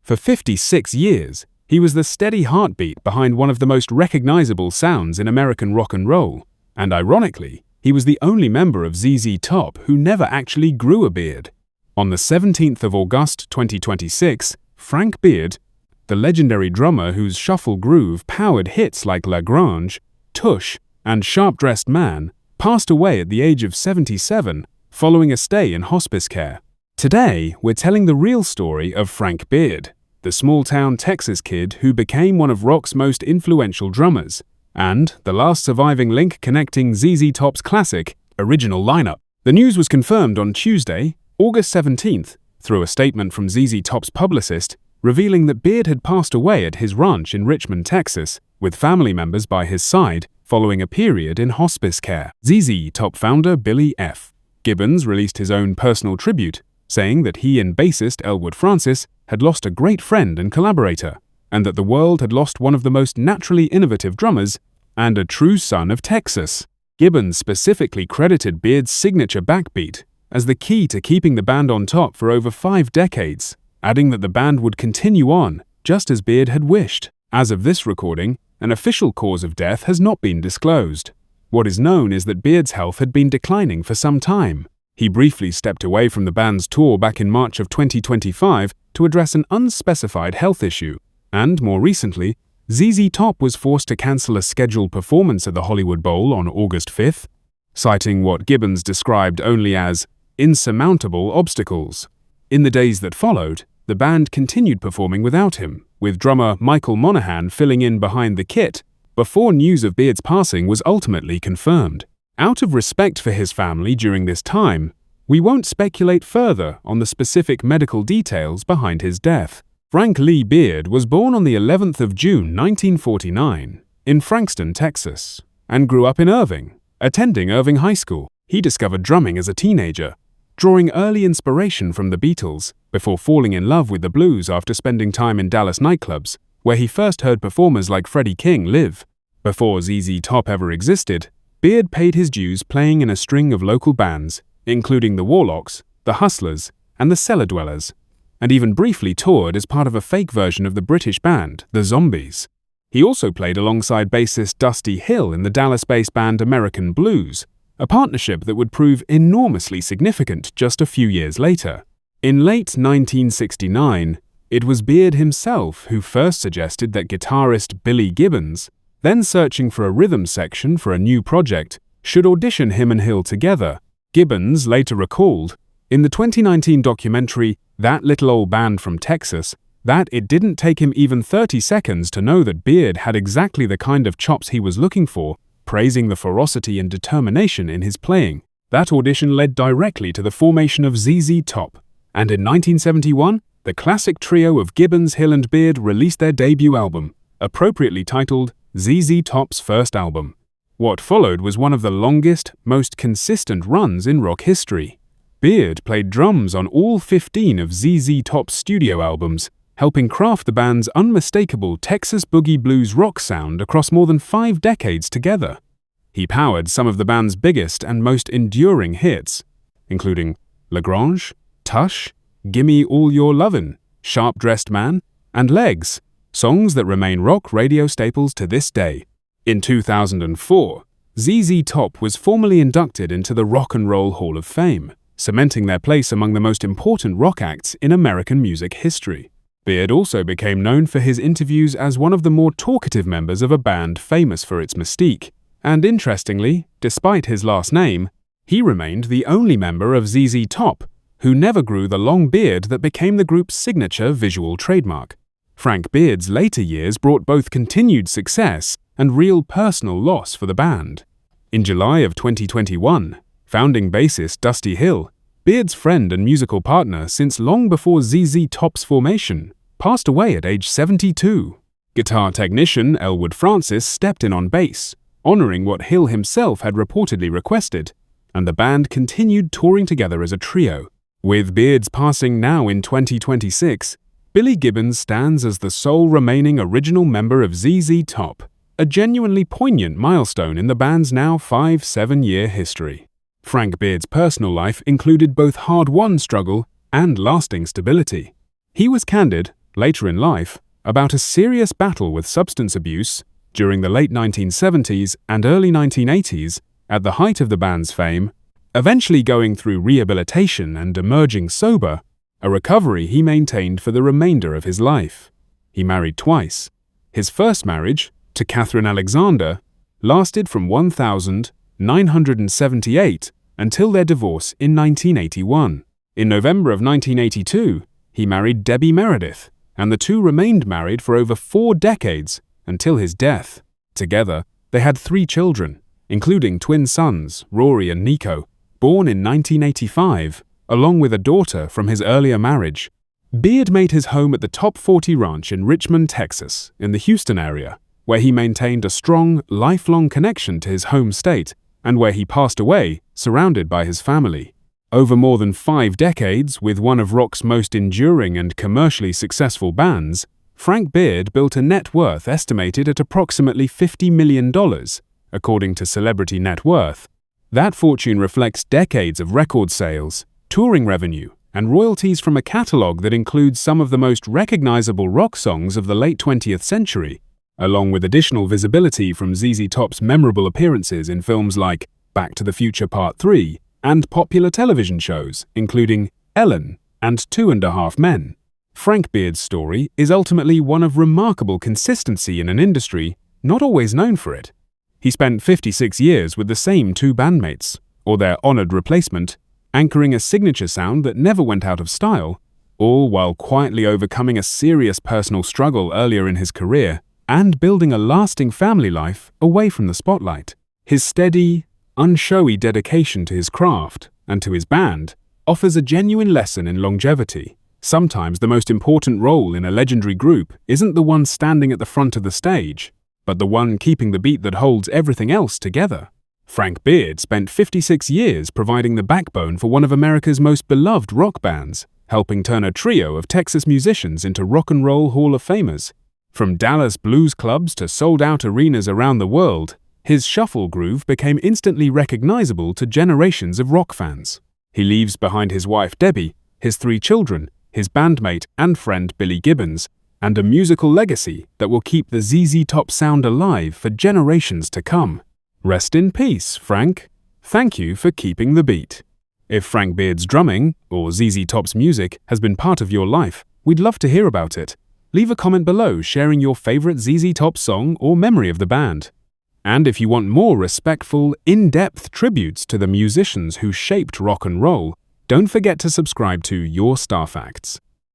For 56 years, he was the steady heartbeat behind one of the most recognizable sounds in American rock and roll, and ironically, he was the only member of ZZ Top who never actually grew a beard. On the 17th of August 2026, Frank Beard, the legendary drummer whose shuffle groove powered hits like La Grange, Tush, and Sharp Dressed Man, passed away at the age of 77 following a stay in hospice care. Today, we're telling the real story of Frank Beard, the small-town Texas kid who became one of rock's most influential drummers, and the last surviving link connecting ZZ Top's classic, original lineup. The news was confirmed on Tuesday, August 17th, through a statement from ZZ Top's publicist, revealing that Beard had passed away at his ranch in Richmond, Texas, with family members by his side, following a period in hospice care. ZZ Top founder Billy F. Gibbons released his own personal tribute, saying that he and bassist Elwood Francis had lost a great friend and collaborator, and that the world had lost one of the most naturally innovative drummers and a true son of Texas. Gibbons specifically credited Beard's signature backbeat as the key to keeping the band on top for over 5 decades, adding that the band would continue on, just as Beard had wished. As of this recording, an official cause of death has not been disclosed. What is known is that Beard's health had been declining for some time. He briefly stepped away from the band's tour back in March of 2025 to address an unspecified health issue, and more recently, ZZ Top was forced to cancel a scheduled performance at the Hollywood Bowl on August 5th, citing what Gibbons described only as insurmountable obstacles. In the days that followed, the band continued performing without him, with drummer Michael Monaghan filling in behind the kit, before news of Beard's passing was ultimately confirmed. Out of respect for his family during this time, we won't speculate further on the specific medical details behind his death. Frank Lee Beard was born on the 11th of June 1949 in Frankston, Texas, and grew up in Irving, attending Irving High School. He discovered drumming as a teenager, drawing early inspiration from the Beatles, before falling in love with the blues after spending time in Dallas nightclubs, where he first heard performers like Freddie King live. Before ZZ Top ever existed, Beard paid his dues playing in a string of local bands, including the Warlocks, the Hustlers, and the Cellar Dwellers, and even briefly toured as part of a fake version of the British band, the Zombies. He also played alongside bassist Dusty Hill in the Dallas-based band American Blues, a partnership that would prove enormously significant just a few years later. In late 1969, it was Beard himself who first suggested that guitarist Billy Gibbons, then searching for a rhythm section for a new project, should audition him and Hill together. Gibbons later recalled, in the 2019 documentary That Little Old Band from Texas, that it didn't take him even 30 seconds to know that Beard had exactly the kind of chops he was looking for, praising the ferocity and determination in his playing. That audition led directly to the formation of ZZ Top, and in 1971, the classic trio of Gibbons, Hill and Beard released their debut album, appropriately titled ZZ Top's First Album. What followed was one of the longest, most consistent runs in rock history. Beard played drums on all 15 of ZZ Top's studio albums, helping craft the band's unmistakable Texas boogie blues rock sound across more than 5 decades together. He powered some of the band's biggest and most enduring hits, including La Grange, Tush, Gimme All Your Lovin', Sharp Dressed Man, and Legs, songs that remain rock radio staples to this day. In 2004, ZZ Top was formally inducted into the Rock and Roll Hall of Fame, cementing their place among the most important rock acts in American music history. Beard also became known for his interviews as one of the more talkative members of a band famous for its mystique, and interestingly, despite his last name, he remained the only member of ZZ Top who never grew the long beard that became the group's signature visual trademark. Frank Beard's later years brought both continued success and real personal loss for the band. In July of 2021, founding bassist Dusty Hill, Beard's friend and musical partner since long before ZZ Top's formation, passed away at age 72. Guitar technician Elwood Francis stepped in on bass, honoring what Hill himself had reportedly requested, and the band continued touring together as a trio. With Beard's passing now in 2026, Billy Gibbons stands as the sole remaining original member of ZZ Top, a genuinely poignant milestone in the band's now 7-year history. Frank Beard's personal life included both hard-won struggle and lasting stability. He was candid, later in life, about a serious battle with substance abuse during the late 1970s and early 1980s at the height of the band's fame, eventually going through rehabilitation and emerging sober, a recovery he maintained for the remainder of his life. He married twice. His first marriage, to Catherine Alexander, lasted from 1978 until their divorce in 1981. In November of 1982, he married Debbie Meredith, and the two remained married for over 4 decades until his death. Together, they had 3 children, including twin sons, Rory and Nico, born in 1985, along with a daughter from his earlier marriage. Beard made his home at the Top 40 Ranch in Richmond, Texas, in the Houston area, where he maintained a strong, lifelong connection to his home state and where he passed away, surrounded by his family. Over more than 5 decades, with one of rock's most enduring and commercially successful bands, Frank Beard built a net worth estimated at approximately $50 million, according to Celebrity Net Worth. That fortune reflects decades of record sales, touring revenue, and royalties from a catalog that includes some of the most recognizable rock songs of the late 20th century, along with additional visibility from ZZ Top's memorable appearances in films like Back to the Future Part 3 and popular television shows, including Ellen and 2.5 Men. Frank Beard's story is ultimately one of remarkable consistency in an industry not always known for it. He spent 56 years with the same 2 bandmates, or their honored replacement, anchoring a signature sound that never went out of style, all while quietly overcoming a serious personal struggle earlier in his career and building a lasting family life away from the spotlight. His steady, unshowy dedication to his craft and to his band offers a genuine lesson in longevity. Sometimes the most important role in a legendary group isn't the one standing at the front of the stage, but the one keeping the beat that holds everything else together. Frank Beard spent 56 years providing the backbone for one of America's most beloved rock bands, helping turn a trio of Texas musicians into rock and roll Hall of Famers. From Dallas blues clubs to sold-out arenas around the world, his shuffle groove became instantly recognizable to generations of rock fans. He leaves behind his wife Debbie, his 3 children, his bandmate and friend Billy Gibbons, and a musical legacy that will keep the ZZ Top sound alive for generations to come. Rest in peace, Frank. Thank you for keeping the beat. If Frank Beard's drumming, or ZZ Top's music, has been part of your life, we'd love to hear about it. Leave a comment below sharing your favorite ZZ Top song or memory of the band. And if you want more respectful, in-depth tributes to the musicians who shaped rock and roll, don't forget to subscribe to Your Star Facts.